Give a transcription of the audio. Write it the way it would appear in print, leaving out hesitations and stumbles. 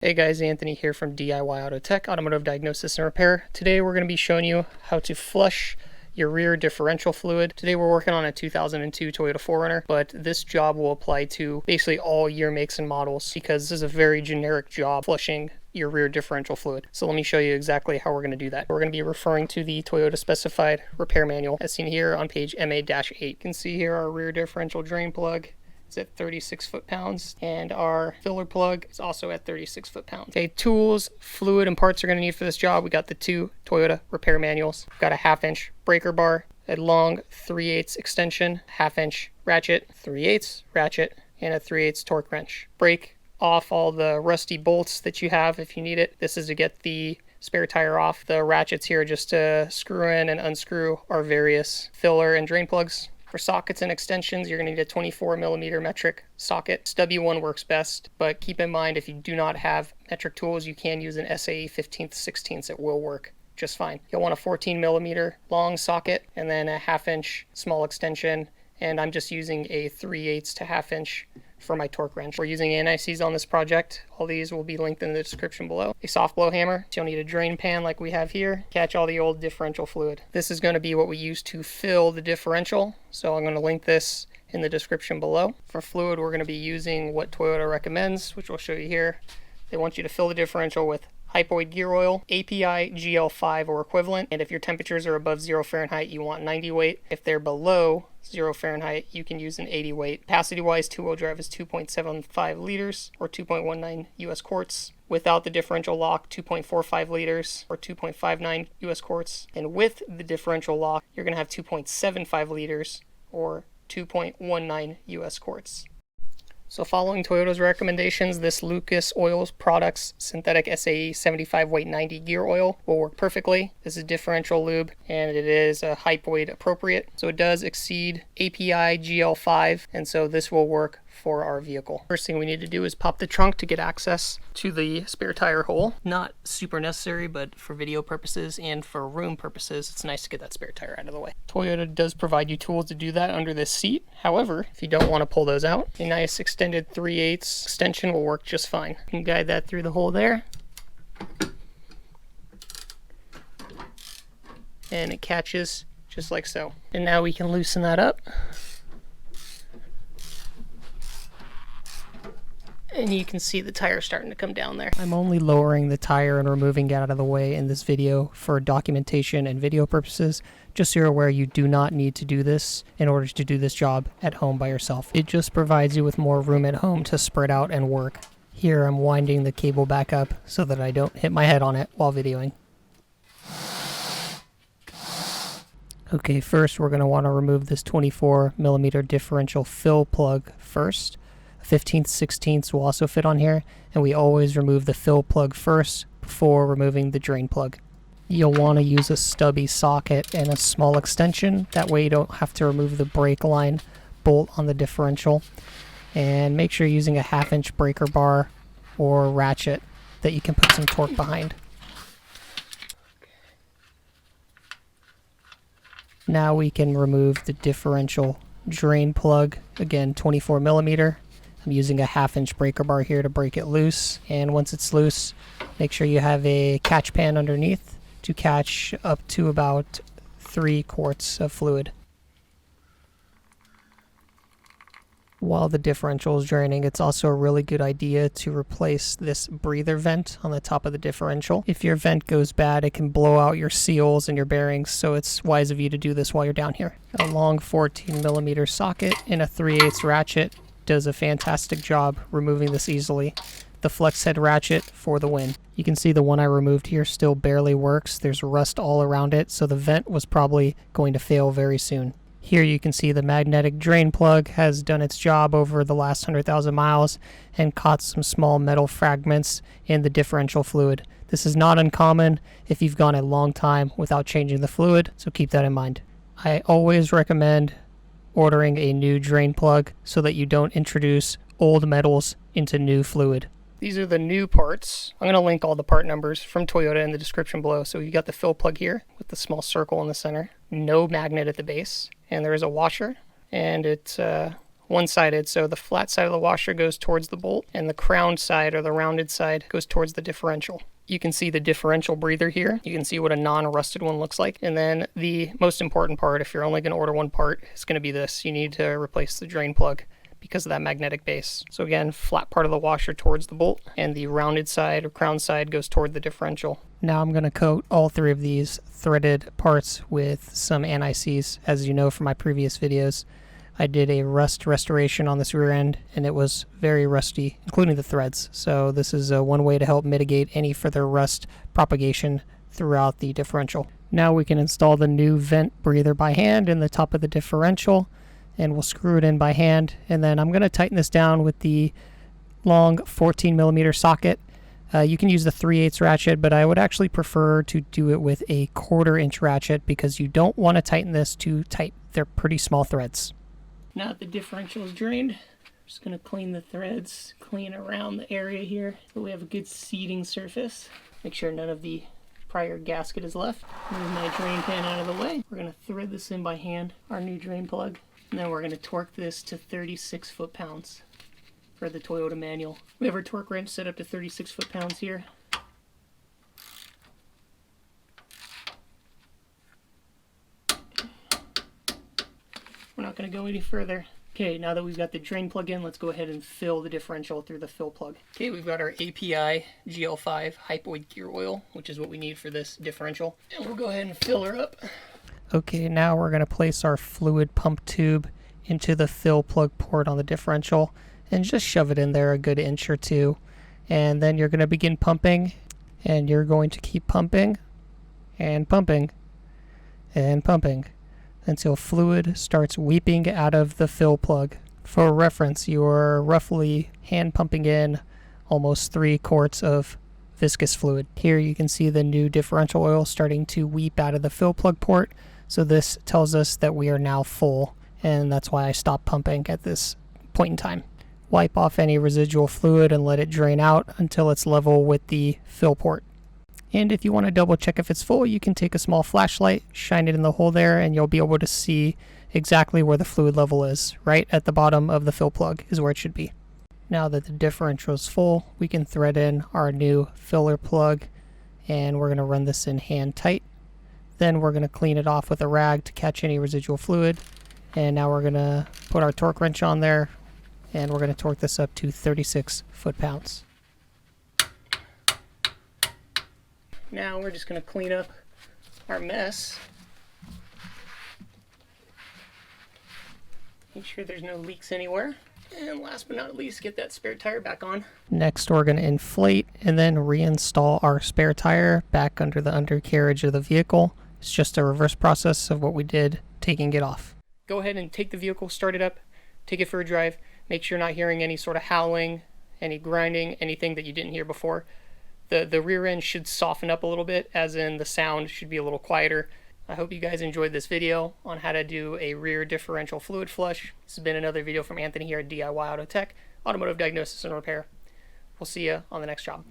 Hey guys, Anthony here from DIYautotech, Automotive Diagnosis and Repair. Today we're going to be showing you how to flush your rear differential fluid. Today we're working on a 2002 Toyota 4Runner, but this job will apply to basically all year makes and models because this is a very generic job, flushing your rear differential fluid. So let me show you exactly how we're going to do that. We're going to be referring to the Toyota specified repair manual as seen here on page MA-8. You can see here our rear differential drain plug. It's at 36 foot-pounds, and our filler plug is also at 36 foot-pounds. Okay, tools, fluid, and parts are going to need for this job. We got the two Toyota repair manuals. We've got a 1/2-inch breaker bar, a long 3/8 extension, 1/2-inch ratchet, 3/8 ratchet, and a 3/8 torque wrench. Break off all the rusty bolts that you have if you need it. This is to get the spare tire off. The ratchets here just to screw in and unscrew our various filler and drain plugs. For sockets and extensions, you're going to need a 24mm metric socket. W1 works best, but keep in mind if you do not have metric tools, you can use an SAE 15/16. It will work just fine. You'll want a 14mm long socket and then a 1/2-inch small extension, and I'm just using a 3/8 to 1/2-inch for my torque wrench. We're using NICs on this project. All these will be linked in the description below. A soft blow hammer. So you'll need a drain pan like we have here. Catch all the old differential fluid. This is going to be what we use to fill the differential. So I'm going to link this in the description below. For fluid, we're going to be using what Toyota recommends, which we'll show you here. They want you to fill the differential with hypoid gear oil, API GL5 or equivalent, and if your temperatures are above 0 Fahrenheit, you want 90 weight. If they're below 0 Fahrenheit, you can use an 80 weight. Capacity-wise, two-wheel drive is 2.75 liters or 2.19 US quarts. Without the differential lock, 2.45 liters or 2.59 US quarts. And with the differential lock, you're going to have 2.75 liters or 2.19 US quarts. So following Toyota's recommendations, this Lucas Oils Products Synthetic SAE 75 weight 90 gear oil will work perfectly. This is differential lube and it is a hypoid appropriate. So it does exceed API GL5, and so this will work for our vehicle. First thing we need to do is pop the trunk to get access to the spare tire hole. Not super necessary, but for video purposes and for room purposes, it's nice to get that spare tire out of the way. Toyota does provide you tools to do that under this seat. However, if you don't want to pull those out, a nice extended 3/8 extension will work just fine. You can guide that through the hole there. And it catches just like so. And now we can loosen that up. And you can see the tire starting to come down there. I'm only lowering the tire and removing it out of the way in this video for documentation and video purposes, just so you're aware you do not need to do this in order to do this job at home by yourself. It just provides you with more room at home to spread out and work. Here I'm winding the cable back up so that I don't hit my head on it while videoing. Okay, first we're going to want to remove this 24mm differential fill plug first. 15/16 will also fit on here, and we always remove the fill plug first before removing the drain plug. You'll want to use a stubby socket and a small extension, that way you don't have to remove the brake line bolt on the differential. And make sure you're using a 1/2-inch breaker bar or ratchet that you can put some torque behind. Now we can remove the differential drain plug, again 24mm. I'm using a 1/2-inch breaker bar here to break it loose, and once it's loose, make sure you have a catch pan underneath to catch up to about 3 quarts of fluid. While the differential is draining, it's also a really good idea to replace this breather vent on the top of the differential. If your vent goes bad, it can blow out your seals and your bearings, so it's wise of you to do this while you're down here. A long 14mm socket and a 3/8 ratchet does a fantastic job removing this easily. The flex head ratchet for the win. You can see the one I removed here still barely works. There's rust all around it, so the vent was probably going to fail very soon. Here you can see the magnetic drain plug has done its job over the last 100,000 miles and caught some small metal fragments in the differential fluid. This is not uncommon if you've gone a long time without changing the fluid, so keep that in mind. I always recommend ordering a new drain plug so that you don't introduce old metals into new fluid. These are the new parts. I'm going to link all the part numbers from Toyota in the description below. So you got the fill plug here with the small circle in the center, no magnet at the base, and there is a washer, and it one-sided, so the flat side of the washer goes towards the bolt and the crowned side or the rounded side goes towards the differential. You can see the differential breather here. You can see what a non-rusted one looks like. And then the most important part, if you're only going to order one part, is going to be this. You need to replace the drain plug because of that magnetic base. So again, flat part of the washer towards the bolt and the rounded side or crown side goes toward the differential. Now I'm going to coat all three of these threaded parts with some anti-seize. As you know from my previous videos, I did a rust restoration on this rear end and it was very rusty, including the threads. So this is one way to help mitigate any further rust propagation throughout the differential. Now we can install the new vent breather by hand in the top of the differential, and we'll screw it in by hand. And then I'm going to tighten this down with the long 14mm socket. You can use the 3/8 ratchet, but I would actually prefer to do it with a 1/4" ratchet because you don't want to tighten this too tight. They're pretty small threads. Now that the differential is drained, I'm just going to clean the threads, clean around the area here so we have a good seating surface. Make sure none of the prior gasket is left. Move my drain pan out of the way. We're going to thread this in by hand, our new drain plug, and then we're going to torque this to 36 foot-pounds for the Toyota manual. We have our torque wrench set up to 36 foot-pounds here. We're not going to go any further. Okay, now that we've got the drain plug in, let's go ahead and fill the differential through the fill plug. Okay, we've got our API GL5 hypoid gear oil, which is what we need for this differential. And we'll go ahead and fill her up. Okay, now we're going to place our fluid pump tube into the fill plug port on the differential and just shove it in there a good inch or two. And then you're going to begin pumping, and you're going to keep pumping and pumping and pumping until fluid starts weeping out of the fill plug. For reference, you are roughly hand pumping in almost 3 quarts of viscous fluid. Here you can see the new differential oil starting to weep out of the fill plug port, so this tells us that we are now full, and that's why I stopped pumping at this point in time. Wipe off any residual fluid and let it drain out until it's level with the fill port. And if you want to double check if it's full, you can take a small flashlight, shine it in the hole there, and you'll be able to see exactly where the fluid level is. Right at the bottom of the fill plug is where it should be. Now that the differential is full, we can thread in our new filler plug, and we're going to run this in hand tight. Then we're going to clean it off with a rag to catch any residual fluid. And now we're going to put our torque wrench on there, and we're going to torque this up to 36 foot-pounds. Now we're just going to clean up our mess. Make sure there's no leaks anywhere. And last but not least, get that spare tire back on. Next, we're going to inflate and then reinstall our spare tire back under the undercarriage of the vehicle. It's just a reverse process of what we did taking it off. Go ahead and take the vehicle, start it up, take it for a drive. Make sure you're not hearing any sort of howling, any grinding, anything that you didn't hear before. The rear end should soften up a little bit, as in the sound should be a little quieter. I hope you guys enjoyed this video on how to do a rear differential fluid flush. This has been another video from Anthony here at DIYautotech, Automotive Diagnosis and Repair. We'll see you on the next job.